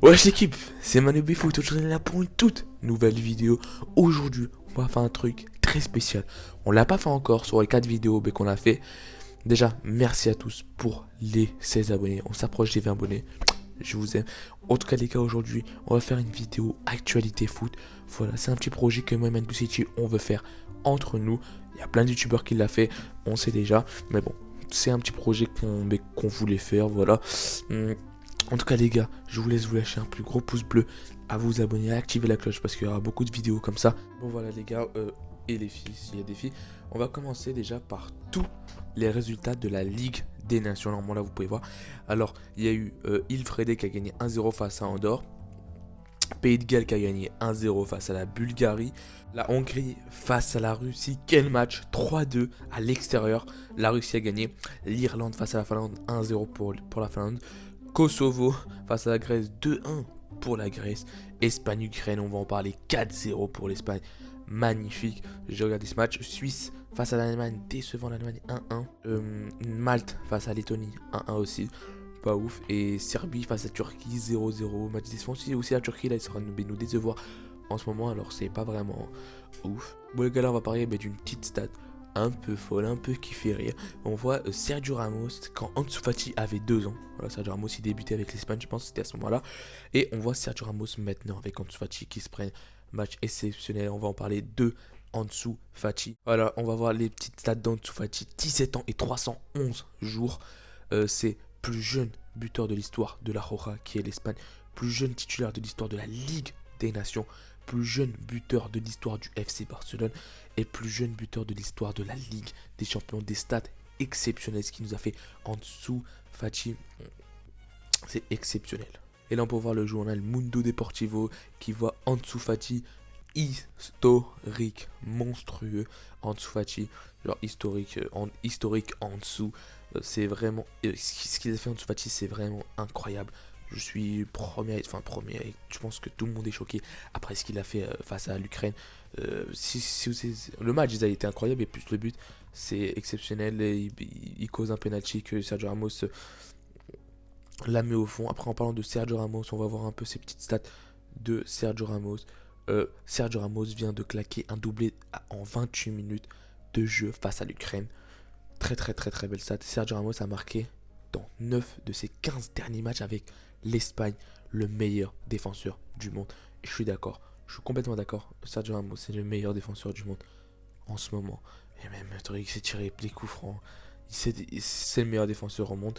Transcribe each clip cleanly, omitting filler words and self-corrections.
Wesh l'équipe, c'est Manu Foot, aujourd'hui on est là pour une toute nouvelle vidéo. Aujourd'hui, on va faire un truc très spécial. On l'a pas fait encore sur les 4 vidéos qu'on a fait. Déjà, merci à tous pour les 16 abonnés. On s'approche des 20 abonnés. Je vous aime. En tout cas les gars, aujourd'hui, on va faire une vidéo actualité foot. Voilà, c'est un petit projet que moi et Manu City, on veut faire entre nous. Il y a plein de youtubeurs qui l'ont fait, on sait déjà. Mais bon, c'est un petit projet qu'on voulait faire, voilà. En tout cas les gars, je vous laisse vous lâcher un plus gros pouce bleu, à vous abonner, à activer la cloche parce qu'il y aura beaucoup de vidéos comme ça. Bon voilà les gars, et les filles, s'il y a des filles, on va commencer déjà par tous les résultats de la Ligue des Nations. Normalement là vous pouvez voir. Alors il y a eu Ilfrede qui a gagné 1-0 face à Andorre. Pays de Galles qui a gagné 1-0 face à la Bulgarie. La Hongrie face à la Russie. Quel match, 3-2 à l'extérieur. La Russie a gagné. L'Irlande face à la Finlande, 1-0 pour la Finlande. Kosovo face à la Grèce, 2-1 pour la Grèce. Espagne-Ukraine, on va en parler, 4-0 pour l'Espagne. Magnifique, j'ai regardé ce match. Suisse face à l'Allemagne, décevant l'Allemagne, 1-1. Malte face à Lettonie, 1-1 aussi. Pas ouf. Et Serbie face à Turquie, 0-0. Match défensif aussi la Turquie, là, ils sera nous décevoir en ce moment, alors c'est pas vraiment ouf. Bon les gars, là on va parler d'une petite stat un peu folle, un peu qui fait rire. On voit Sergio Ramos quand Ansu Fati avait 2 ans. Voilà, Sergio Ramos il débutait avec l'Espagne, je pense que c'était à ce moment-là. Et on voit Sergio Ramos maintenant avec Ansu Fati qui se prennent match exceptionnel. On va en parler de Ansu Fati. Voilà, on va voir les petites stats d'Ansu Fati. 17 ans et 311 jours. C'est plus jeune buteur de l'histoire de la Roja qui est l'Espagne. Plus jeune titulaire de l'histoire de la Ligue des Nations. Plus jeune buteur de l'histoire du FC Barcelone et plus jeune buteur de l'histoire de la Ligue des Champions. Des stats exceptionnelles, ce qui nous a fait Ansu Fati, c'est exceptionnel. Et là on peut voir le journal Mundo Deportivo qui voit Ansu Fati historique, monstrueux. Ansu Fati, genre historique en dessous. C'est vraiment, ce qu'il a fait Ansu Fati, c'est vraiment incroyable. Je suis premier, je pense que tout le monde est choqué après ce qu'il a fait face à l'Ukraine. Le match, il a été incroyable et plus le but, c'est exceptionnel. Et il cause un penalty que Sergio Ramos la met au fond. Après, en parlant de Sergio Ramos, on va voir un peu ses petites stats de Sergio Ramos. Sergio Ramos vient de claquer un doublé en 28 minutes de jeu face à l'Ukraine. Très belle stat. Sergio Ramos a marqué dans 9 de ses 15 derniers matchs avec l'Espagne, le meilleur défenseur du monde. Et je suis d'accord, je suis complètement d'accord. Sergio Ramos, c'est le meilleur défenseur du monde en ce moment. Et même, il s'est tiré des coups francs. C'est le meilleur défenseur au monde.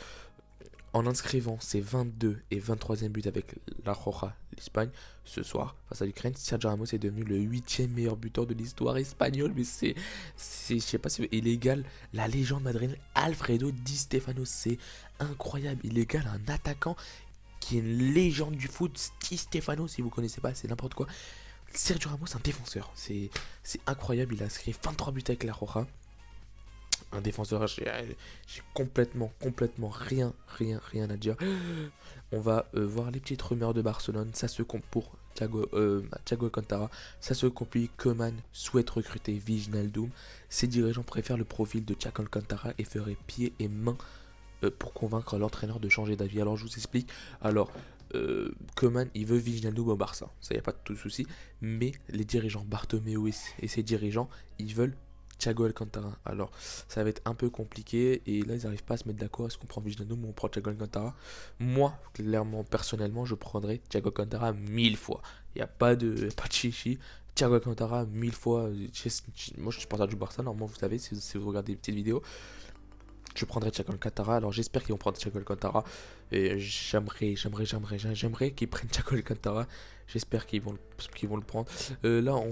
En inscrivant ses 22 et 23e buts avec la Roja, l'Espagne, ce soir, face à l'Ukraine, Sergio Ramos est devenu le 8e meilleur buteur de l'histoire espagnole. Mais je sais pas si il égale la légende madrilène Alfredo Di Stefano. C'est incroyable. Il égale un attaquant qui est une légende du foot, Di Stefano. Si vous connaissez pas, c'est n'importe quoi. Sergio Ramos, un défenseur. C'est incroyable. Il a inscrit 23 buts avec la Roja. Un défenseur, j'ai complètement rien à dire. On va voir les petites rumeurs de Barcelone. Ça se compte pour Thiago Alcantara. Ça se complique. Koeman souhaite recruter Wijnaldum. Ses dirigeants préfèrent le profil de Thiago Alcantara et feraient pied et main pour convaincre l'entraîneur de changer d'avis. Alors je vous explique. Alors Koeman il veut Wijnaldum au Barça, ça y a pas de tout souci. Mais les dirigeants Bartomeu et ses dirigeants, ils veulent Thiago Alcantara. Alors ça va être un peu compliqué et là ils n'arrivent pas à se mettre d'accord. Est-ce qu'on prend Wijnaldum ou on prend Thiago Alcantara? Moi clairement personnellement je prendrais Thiago Alcantara 1000 fois. Il n'y a pas de chichi. Thiago Alcantara 1000 fois. Moi je suis supporter du Barça normalement, vous savez, si vous regardez des petites vidéos. Je prendrais Thiago Alcantara. Alors j'espère qu'ils vont prendre Thiago Alcantara. Et j'aimerais qu'ils prennent Thiago Alcantara. J'espère qu'ils vont le prendre. Là,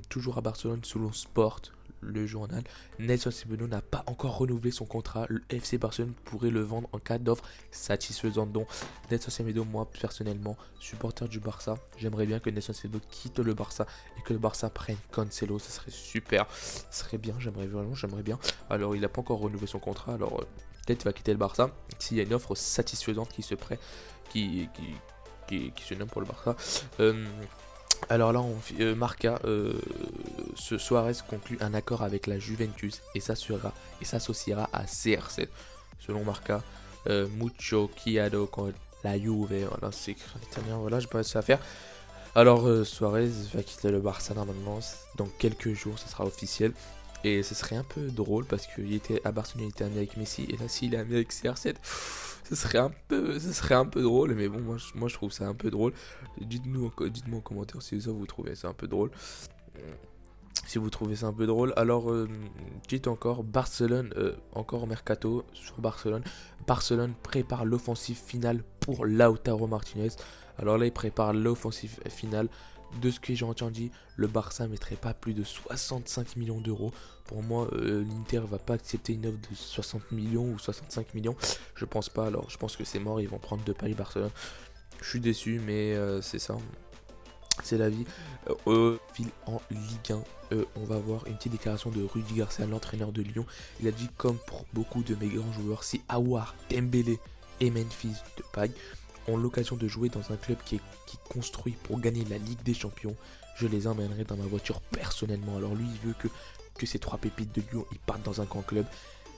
toujours à Barcelone, selon Sport, le journal, Nelson Semedo n'a pas encore renouvelé son contrat. Le FC Barcelone pourrait le vendre en cas d'offre satisfaisante. Donc Nelson Semedo, moi personnellement, supporter du Barça, j'aimerais bien que Nelson Semedo quitte le Barça et que le Barça prenne Cancelo. Ça serait super, ça serait bien. J'aimerais bien. Alors il n'a pas encore renouvelé son contrat. Alors peut-être il va quitter le Barça s'il y a une offre satisfaisante qui se nomme pour le Barça. Alors là, Marca, ce Suarez conclut un accord avec la Juventus et s'associera à CR7. Selon Marca, mucho cuidado con la Juve, voilà, c'est écrit en italien, voilà, j'ai pas réussi à faire. Alors, Suarez va quitter le Barça normalement, dans quelques jours, ça sera officiel. Et ce serait un peu drôle parce qu'il était à Barcelone, il était amié avec Messi, et là, s'il est amié avec CR7, ce serait un peu drôle, mais bon, moi je trouve ça un peu drôle. Dites-moi en commentaire si ça vous trouvez ça un peu drôle. Si vous trouvez ça un peu drôle, alors dites encore Barcelone, encore au mercato sur Barcelone. Barcelone prépare l'offensive finale pour Lautaro Martinez. Alors là, il prépare l'offensive finale. De ce que j'ai entendu, le Barça mettrait pas plus de 65 millions d'euros. Pour moi, l'Inter va pas accepter une offre de 60 millions ou 65 millions. Je pense pas, alors je pense que c'est mort, ils vont prendre de Paris Barcelone. Je suis déçu, mais c'est ça. C'est la vie. Fil en Ligue 1, on va voir une petite déclaration de Rudi Garcia, l'entraîneur de Lyon. Il a dit, comme pour beaucoup de mes grands joueurs, si Aouar, Dembélé et Memphis Depay ont l'occasion de jouer dans un club qui construit pour gagner la Ligue des Champions, je les emmènerai dans ma voiture personnellement. Alors lui, il veut que ces trois pépites de Lyon ils partent dans un grand club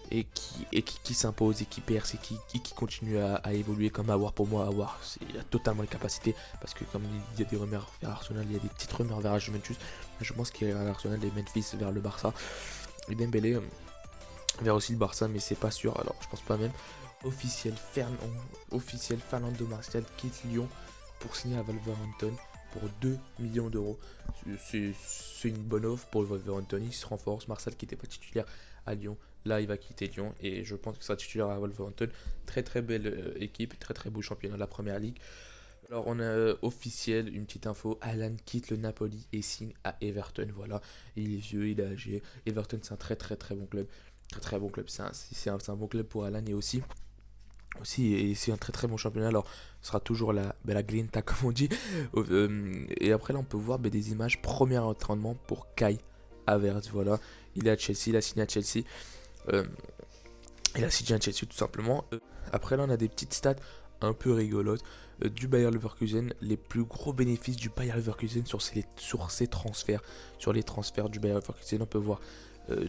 et qui s'impose et qui perce et qui continue à évoluer comme Aouar. Pour moi, Aouar, il a totalement les capacités, parce que comme il y a des rumeurs vers Arsenal, il y a des petites rumeurs vers la Juventus, je pense qu'il y a l'Arsenal et Memphis vers le Barça, et Dembélé vers aussi le Barça, mais c'est pas sûr, alors je pense pas même. Officiel, Fernando Martial quitte Lyon pour signer à Wolverhampton pour 2 millions d'euros. C'est une bonne offre pour le Wolverhampton, il se renforce. Martial qui n'était pas titulaire à Lyon, là il va quitter Lyon et je pense qu'il sera titulaire à Wolverhampton. Très très belle équipe, très très beau championnat de la première ligue. Alors on a officiel, une petite info, Alan quitte le Napoli et signe à Everton. Voilà, il est vieux, il est âgé. Everton c'est un très très très bon club. Très bon club, c'est un bon club pour Alan et aussi et c'est un très très bon championnat. Alors ce sera toujours la grinta comme on dit. Et après là on peut voir des images premier entraînement pour Kai Havertz. Voilà, il est à Chelsea, il a signé à Chelsea. Il a signé à Chelsea tout simplement. Après là on a des petites stats un peu rigolotes du Bayer Leverkusen. Les plus gros bénéfices du Bayer Leverkusen sur ses transferts. Sur les transferts du Bayer Leverkusen, on peut voir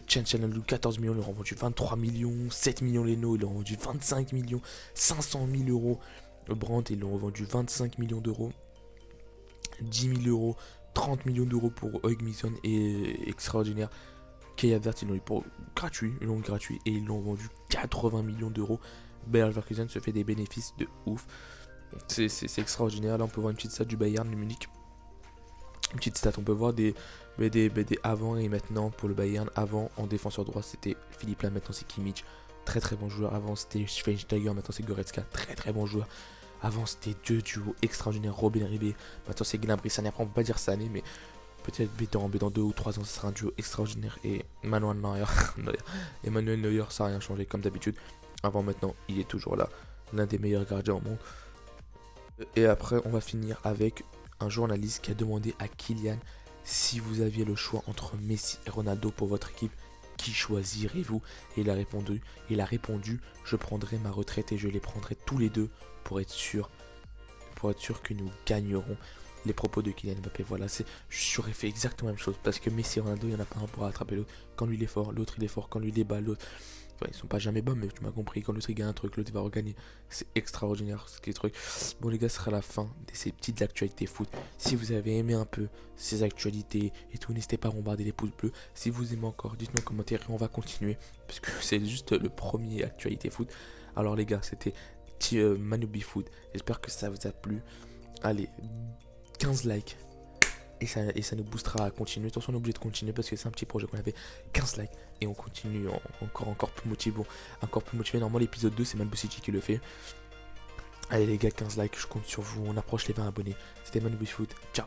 Chanchanalou 14 millions, ils l'ont vendu 23 millions, 7 millions Leno, ils l'ont vendu 25 millions, 500 000 euros. Brandt, ils l'ont vendu 25 millions d'euros, 10 000 euros, 30 millions d'euros pour Heung-Min et extraordinaire. Kai Havertz, ils l'ont eu pour gratuit, et ils l'ont vendu 80 millions d'euros. Bayer Leverkusen se fait des bénéfices de ouf. C'est extraordinaire. Là, on peut voir une petite stat du Bayern de Munich. Une petite stat, on peut voir des avant et maintenant pour le Bayern. Avant, en défenseur droit, c'était Philippe Lahm, maintenant c'est Kimmich. Très très bon joueur. Avant, c'était Schweinsteiger, maintenant c'est Goretzka. Très très bon joueur. Avant, c'était deux duos extraordinaires, Robin Ribé. Maintenant, c'est Gnabry. Sané, après, on peut pas dire Sané, mais peut-être dans 2 ou 3 ans, ce sera un duo extraordinaire. Et Manuel Neuer, Emmanuel Neuer, ça n'a rien changé comme d'habitude. Avant, maintenant, il est toujours là. L'un des meilleurs gardiens au monde. Et après, on va finir avec un journaliste qui a demandé à Kylian: si vous aviez le choix entre Messi et Ronaldo pour votre équipe, qui choisirez-vous? Et il a répondu, je prendrai ma retraite et je les prendrai tous les deux pour être sûr que nous gagnerons. Les propos de Kylian Mbappé, voilà, j'aurais fait exactement la même chose, parce que Messi et Ronaldo, il n'y en a pas un pour rattraper l'autre. Quand lui il est fort, l'autre il est fort. Quand lui il est bas, l'autre... Enfin, ils sont pas jamais bas, mais tu m'as compris. Quand l'autre il gagne un truc, l'autre il va regagner. C'est extraordinaire ce qui est truc. Bon les gars, ce sera la fin de ces petites actualités foot. Si vous avez aimé un peu ces actualités et tout, n'hésitez pas à bombarder les pouces bleus. Si vous aimez encore, dites-nous en commentaire et on va continuer, parce que c'est juste le premier actualité foot. Alors les gars, c'était Manubi Foot. J'espère que ça vous a plu. Allez, 15 likes. Et ça nous boostera à continuer. Attention, on est obligé de continuer parce que c'est un petit projet qu'on avait. 15 likes et on continue encore plus motivé. Bon, encore plus motivé. Normalement, l'épisode 2, c'est Manu City qui le fait. Allez, les gars, 15 likes, je compte sur vous. On approche les 20 abonnés. C'était Manu Foot. Ciao.